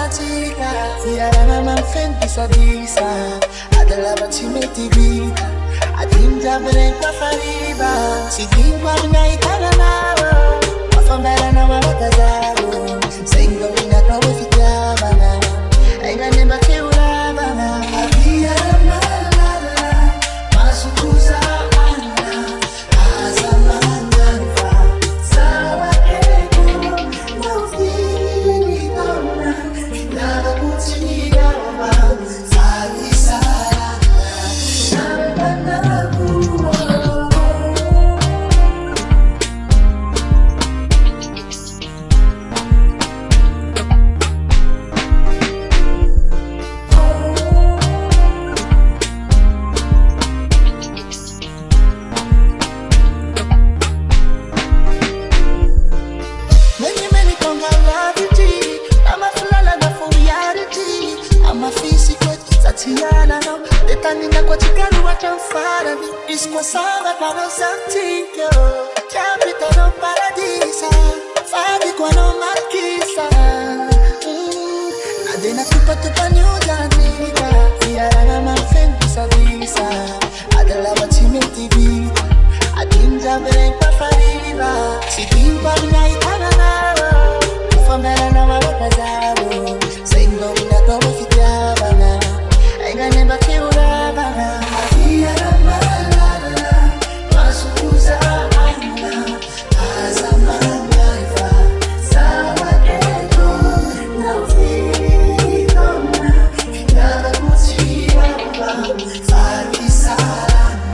romantica. Tiarana man fen bisa-bisa. Adalah bacimenti vita. Adinja berengka fariba. Sidingwa minai kananawa. Wafambara na mawakazaro. Sengo minakawa fitiabana. Enga nemba keurabana. Abia malala. Masukuza ana. Azamandanfa. Sawa ego. Naufini dona. Nada kutiga wama. Fali sana. Nambana kuwa. Many conga lavity. I'm a flala na for reality. I'm a physical Tatiana no. Detanina kwa chikaru wachamfara ni. Iskwa saba para santiyo. Chapita no paradisa. Fadi kwa no markisa. Nadena tupa nyujanika. Tiarana manfen bisa-bisa. Adalah bacimenti vita. Adinja berengka fariba. Sidimba minai kananawa. Ufambara na mawakazaro. Sengo minakawa fitiabana. Enga nemba keurabana. Abia malala. Masukuza ana. Azamandanfa. Sawa ego. Naufini dona. Nada kutiwa wama. Fali sana.